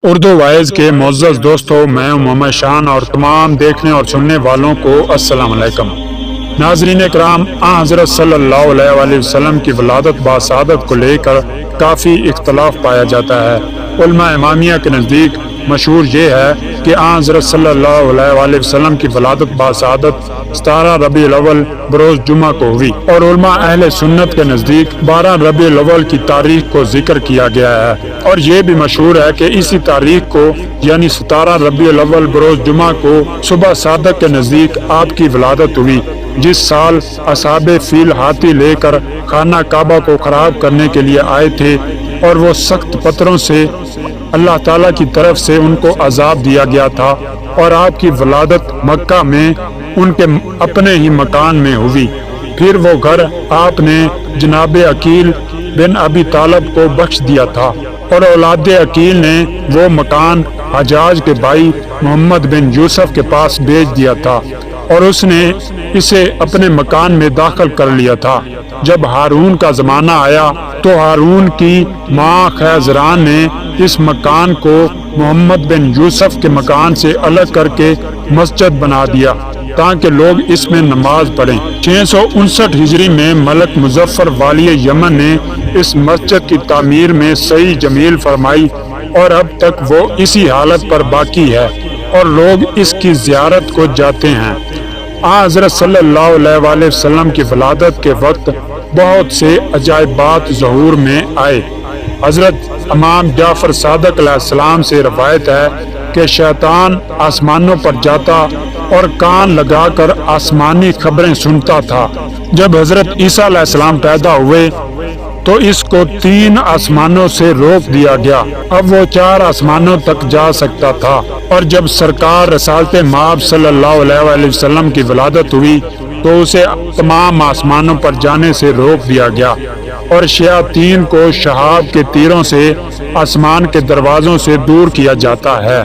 Urdu wise کے معزز دوستو، میں محمد شان اور تمام دیکھنے اور سننے والوں کو السلام علیکم۔ ناظرین کرام، حضرت صلی اللہ علیہ وآلہ وسلم کی ولادت باسعادت کو لے کر کافی اختلاف پایا جاتا ہے۔ علماء امامیہ کے نزدیک مشہور یہ ہے کہ حضرت صلی اللہ علیہ وآلہ وسلم کی ولادت باسعادت 17 ربیع الاول بروز جمعہ کو ہوئی، اور علماء اہل سنت کے نزدیک 12 ربیع الاول کی تاریخ کو ذکر کیا گیا ہے، اور یہ بھی مشہور ہے کہ اسی تاریخ کو یعنی 17 ربیع الاول بروز جمعہ کو صبح صادق کے نزدیک آپ کی ولادت ہوئی، جس سال اصحاب فیل ہاتھی لے کر خانہ کعبہ کو خراب کرنے کے لیے آئے تھے، اور وہ سخت پتھروں سے اللہ تعالیٰ کی طرف سے ان کو عذاب دیا گیا تھا، اور آپ کی ولادت مکہ میں ان کے اپنے ہی مکان میں ہوئی۔ پھر وہ گھر آپ نے جناب عقیل بن ابی طالب کو بخش دیا تھا، اور اولاد عقیل نے وہ مکان حجاج کے بھائی محمد بن یوسف کے پاس بیچ دیا تھا، اور اس نے اسے اپنے مکان میں داخل کر لیا تھا۔ جب ہارون کا زمانہ آیا تو ہارون کی ماں خیزران نے اس مکان کو محمد بن یوسف کے مکان سے الگ کر کے مسجد بنا دیا تاکہ لوگ اس میں نماز پڑھیں۔ 659 ہجری میں ملک مظفر والی یمن نے اس مسجد کی تعمیر میں صحیح جمیل فرمائی، اور اب تک وہ اسی حالت پر باقی ہے اور لوگ اس کی زیارت کو جاتے ہیں۔ حضرت صلی اللہ علیہ وآلہ وسلم کی ولادت کے وقت بہت سے عجائبات ظہور میں آئے۔ حضرت امام جعفر صادق علیہ السلام سے روایت ہے کہ شیطان آسمانوں پر جاتا اور کان لگا کر آسمانی خبریں سنتا تھا۔ جب حضرت عیسیٰ علیہ السلام پیدا ہوئے تو اس کو 3 آسمانوں سے روک دیا گیا، اب وہ 4 آسمانوں تک جا سکتا تھا، اور جب سرکار رسالت مآب صلی اللہ علیہ وآلہ وسلم کی ولادت ہوئی تو اسے تمام آسمانوں پر جانے سے روک دیا گیا، اور شیاطین کو شہاب کے تیروں سے آسمان کے دروازوں سے دور کیا جاتا ہے۔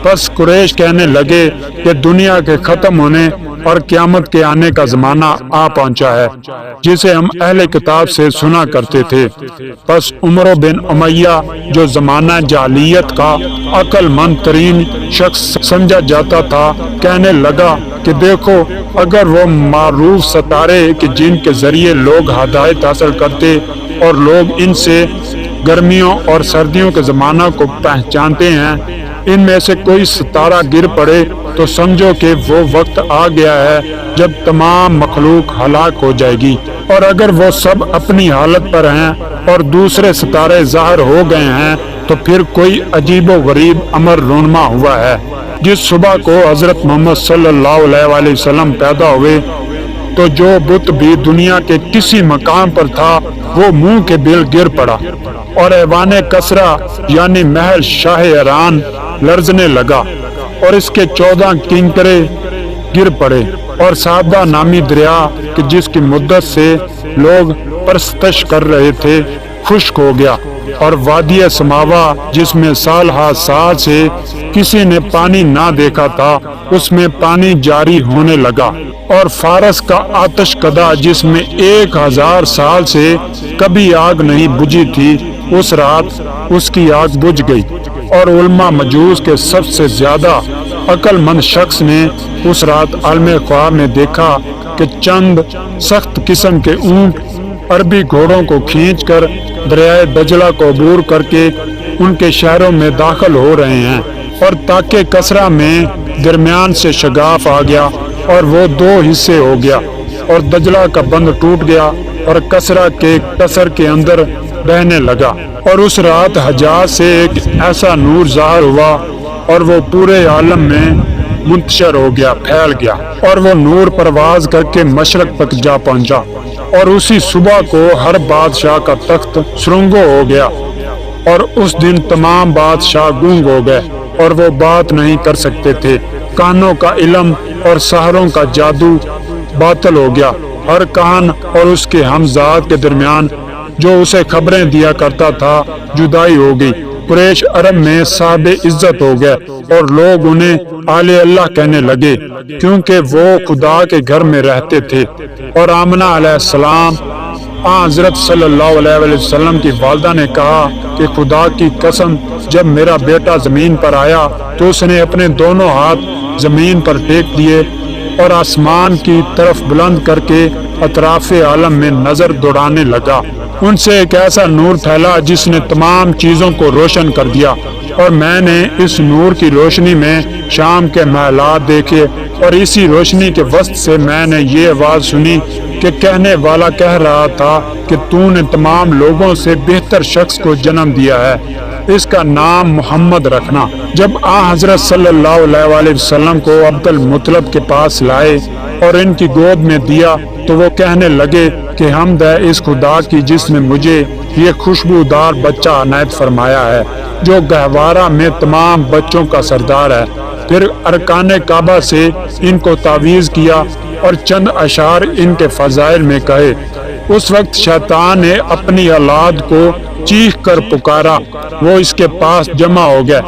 پس قریش کہنے لگے کہ دنیا کے ختم ہونے اور قیامت کے آنے کا زمانہ آ پہنچا ہے، جسے ہم اہل کتاب سے سنا کرتے تھے۔ پس عمر بن امیہ، جو زمانہ جاہلیت کا عقل مند ترین شخص سمجھا جاتا تھا، کہنے لگا کہ دیکھو، اگر وہ معروف ستارے کہ جن کے ذریعے لوگ ہدایت حاصل کرتے اور لوگ ان سے گرمیوں اور سردیوں کے زمانہ کو پہچانتے ہیں، ان میں سے کوئی ستارہ گر پڑے تو سمجھو کہ وہ وقت آ گیا ہے جب تمام مخلوق ہلاک ہو جائے گی، اور اگر وہ سب اپنی حالت پر ہیں اور دوسرے ستارے ظاہر ہو گئے ہیں تو پھر کوئی عجیب و غریب امر رونما ہوا ہے۔ جس صبح کو حضرت محمد صلی اللہ علیہ وآلہ وسلم پیدا ہوئے تو جو بت بھی دنیا کے کسی مقام پر تھا وہ منہ کے بل گر پڑا، اور ایوان کسرا یعنی محل شاہ ایران لرزنے لگا، اور اس کے 14 کنکرے گر پڑے، اور سعدہ نامی دریا کہ جس کی مدت سے لوگ پرستش کر رہے تھے خشک ہو گیا، اور وادی سماوا جس میں سال ہا سال سے کسی نے پانی نہ دیکھا تھا اس میں پانی جاری ہونے لگا، اور فارس کا آتش کدہ جس میں 1000 سال سے کبھی آگ نہیں بجھی تھی، اس رات اس کی آگ بجھ گئی، اور علماء مجوس کے سب سے زیادہ عقل مند شخص نے اس رات عالم خواب میں دیکھا کہ چند سخت قسم کے اونٹ عربی گھوڑوں کو کھینچ کر دریائے دجلہ کو عبور کر کے ان کے شہروں میں داخل ہو رہے ہیں، اور تاکہ کسرا میں درمیان سے شگاف آ گیا اور وہ 2 حصے ہو گیا، اور دجلہ کا بند ٹوٹ گیا اور کسرا کے کسر کے اندر بہنے لگا، اور اس رات حجاز سے ایک ایسا نور ظاہر ہوا اور وہ پورے عالم میں منتشر ہو گیا، پھیل گیا، اور وہ نور پرواز کر کے مشرق تک جا پہنچا، اور اسی صبح کو ہر بادشاہ کا تخت سرنگو ہو گیا، اور اس دن تمام بادشاہ گونگ ہو گئے اور وہ بات نہیں کر سکتے تھے۔ کہانوں کا علم اور سحروں کا جادو باطل ہو گیا، ہر کہن اور اس کے ہمزاد کے درمیان جو اسے خبریں دیا کرتا تھا جدائی ہو گئی۔ قریش عرب میں صاحب عزت ہو گئے اور لوگ انہیں آل اللہ کہنے لگے کیونکہ وہ خدا کے گھر میں رہتے تھے، اور آمنہ علیہ السلام حضرت صلی اللہ علیہ وسلم کی والدہ نے کہا کہ خدا کی قسم، جب میرا بیٹا زمین پر آیا تو اس نے اپنے دونوں ہاتھ زمین پر ٹیک دیے اور آسمان کی طرف بلند کر کے اطراف عالم میں نظر دوڑانے لگا۔ ان سے ایک ایسا نور پھیلا جس نے تمام چیزوں کو روشن کر دیا، اور میں نے اس نور کی روشنی میں شام کے محلات دیکھے، اور اسی روشنی کے وسط سے میں نے یہ آواز سنی کہ کہنے والا کہہ رہا تھا کہ تو نے تمام لوگوں سے بہتر شخص کو جنم دیا ہے، اس کا نام محمد رکھنا۔ جب حضرت صلی اللہ علیہ وسلم کو عبد المطلب کے پاس لائے اور ان کی گود میں دیا تو وہ کہنے لگے کہ حمد ہے اس خدا کی جس نے مجھے یہ خوشبودار بچہ عنایت فرمایا ہے، جو گہوارہ میں تمام بچوں کا سردار ہے۔ پھر ارکان کعبہ سے ان کو تعویذ کیا اور چند اشعار ان کے فضائل میں کہے۔ اس وقت شیطان نے اپنی اولاد کو چیخ کر پکارا، وہ اس کے پاس جمع ہو گئے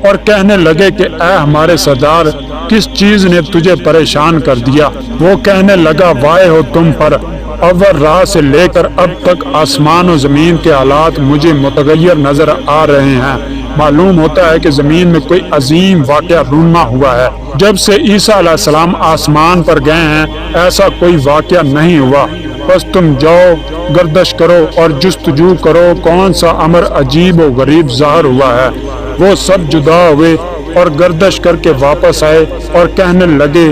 اور کہنے لگے کہ اے ہمارے سردار، کس چیز نے تجھے پریشان کر دیا؟ وہ کہنے لگا، وائے ہو تم پر، اول راہ سے لے کر اب تک آسمان و زمین کے حالات مجھے متغیر نظر آ رہے ہیں۔ معلوم ہوتا ہے کہ زمین میں کوئی عظیم واقعہ رونما ہوا ہے۔ جب سے عیسیٰ علیہ السلام آسمان پر گئے ہیں ایسا کوئی واقعہ نہیں ہوا۔ بس تم جاؤ، گردش کرو اور جستجو کرو کون سا امر عجیب و غریب ظاہر ہوا ہے۔ وہ سب جدا ہوئے اور گردش کر کے واپس آئے اور کہنے لگے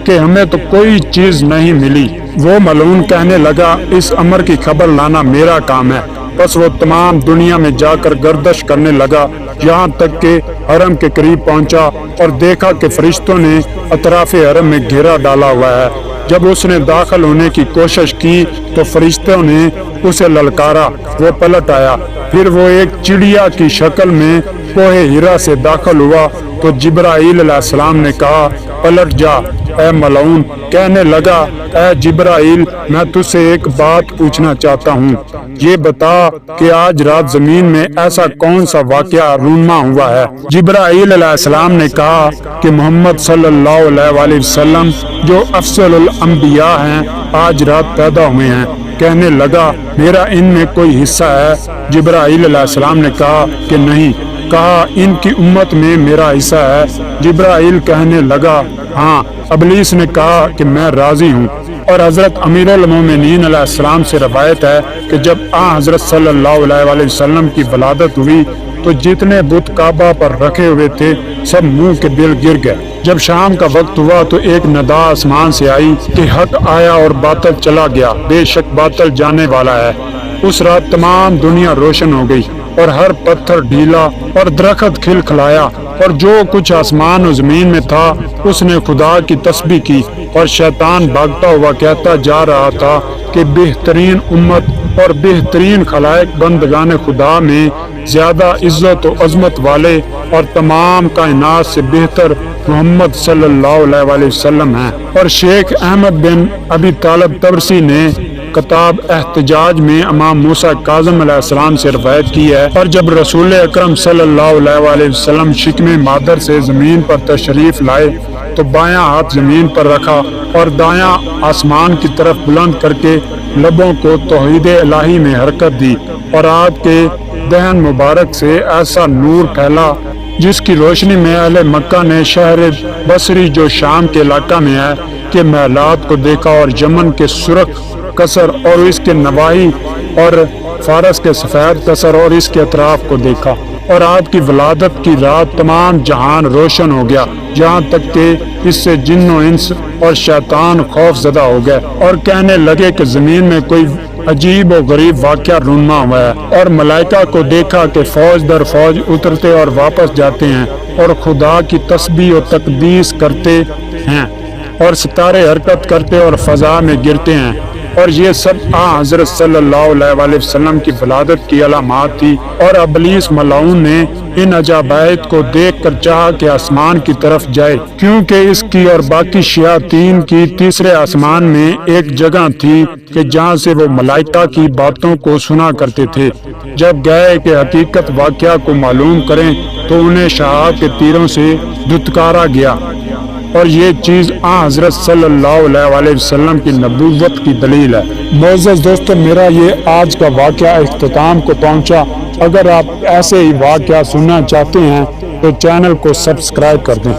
کہ ہمیں تو کوئی چیز نہیں ملی۔ وہ ملعون کہنے لگا، اس امر کی خبر لانا میرا کام ہے۔ بس وہ تمام دنیا میں جا کر گردش کرنے لگا، یہاں تک کہ حرم کے قریب پہنچا اور دیکھا کہ فرشتوں نے اطراف حرم میں گھیرا ڈالا ہوا ہے۔ جب اس نے داخل ہونے کی کوشش کی تو فرشتوں نے اسے للکارا، وہ پلٹ آیا۔ پھر وہ ایک چڑیا کی شکل میں کوہ ہیرا سے داخل ہوا تو جبرائیل علیہ السلام نے کہا، پلٹ جا اے ملعون۔ کہنے لگا، اے جبرائیل، میں تجھ سے ایک بات پوچھنا چاہتا ہوں، یہ بتا کہ آج رات زمین میں ایسا کون سا واقعہ رونما ہوا ہے؟ جبرائیل علیہ السلام نے کہا کہ محمد صلی اللہ علیہ وسلم جو افضل الانبیاء ہیں آج رات پیدا ہوئے ہیں۔ کہنے لگا، میرا ان میں کوئی حصہ ہے؟ جبرائیل علیہ السلام نے کہا کہ نہیں۔ کہا، ان کی امت میں میرا حصہ ہے؟ جبرائیل کہنے لگا، ہاں۔ ابلیس نے کہا کہ میں راضی ہوں۔ اور حضرت امیر المومنین علیہ السلام سے روایت ہے کہ جب حضرت صلی اللہ علیہ وسلم کی ولادت ہوئی تو جتنے بت کعبہ پر رکھے ہوئے تھے سب منہ کے بل گر گئے۔ جب شام کا وقت ہوا تو ایک ندا آسمان سے آئی کہ حق آیا اور باطل چلا گیا، بے شک باطل جانے والا ہے۔ اس رات تمام دنیا روشن ہو گئی اور ہر پتھر ڈھیلا اور درخت کھل کھلایا، اور جو کچھ آسمان و زمین میں تھا اس نے خدا کی تسبیح کی، اور شیطان بھاگتا ہوا کہتا جا رہا تھا کہ بہترین امت اور بہترین خلائق بندگان خدا میں زیادہ عزت و عظمت والے اور تمام کائنات سے بہتر محمد صلی اللہ علیہ وسلم ہیں۔ اور شیخ احمد بن ابی طالب طبرسی نے کتاب احتجاج میں امام موسیٰ کاظم علیہ السلام سے روایت کی ہے، اور جب رسول اکرم صلی اللہ علیہ وسلم شکم مادر سے زمین پر تشریف لائے تو بایاں ہاتھ زمین پر رکھا اور دایاں آسمان کی طرف بلند کر کے لبوں کو توحید الہی میں حرکت دی، اور آپ کے دہن مبارک سے ایسا نور پھیلا جس کی روشنی میں اہل مکہ نے شہر بصری جو شام کے علاقہ میں ہے کے محلات کو دیکھا، اور یمن کے سرخ قصر اور اس کے نواحی اور فارس کے سفید قصر اور اس کے اطراف کو دیکھا۔ اور آپ کی ولادت کی رات تمام جہان روشن ہو گیا، یہاں تک کہ اس سے جن و انس اور شیطان خوف زدہ ہو گئے اور کہنے لگے کہ زمین میں کوئی عجیب و غریب واقعہ رونما ہوا ہے۔ اور ملائکہ کو دیکھا کہ فوج در فوج اترتے اور واپس جاتے ہیں اور خدا کی تسبیح و تقدیس کرتے ہیں، اور ستارے حرکت کرتے اور فضا میں گرتے ہیں، اور یہ سب حضرت صلی اللہ علیہ وسلم کی ولادت کی علامات تھی۔ اور ابلیس ملعون نے ان عجائب کو دیکھ کر چاہا کہ آسمان کی طرف جائے، کیونکہ اس کی اور باقی شیاطین کی تیسرے آسمان میں ایک جگہ تھی کہ جہاں سے وہ ملائکہ کی باتوں کو سنا کرتے تھے۔ جب گئے کہ حقیقت واقعہ کو معلوم کریں تو انہیں شہاب کے تیروں سے دھتکارا گیا، اور یہ چیز حضرت صلی اللہ علیہ وسلم کی نبوت کی دلیل ہے۔ معزز دوستو، میرا یہ آج کا واقعہ اختتام کو پہنچا۔ اگر آپ ایسے ہی واقعہ سننا چاہتے ہیں تو چینل کو سبسکرائب کر دیں۔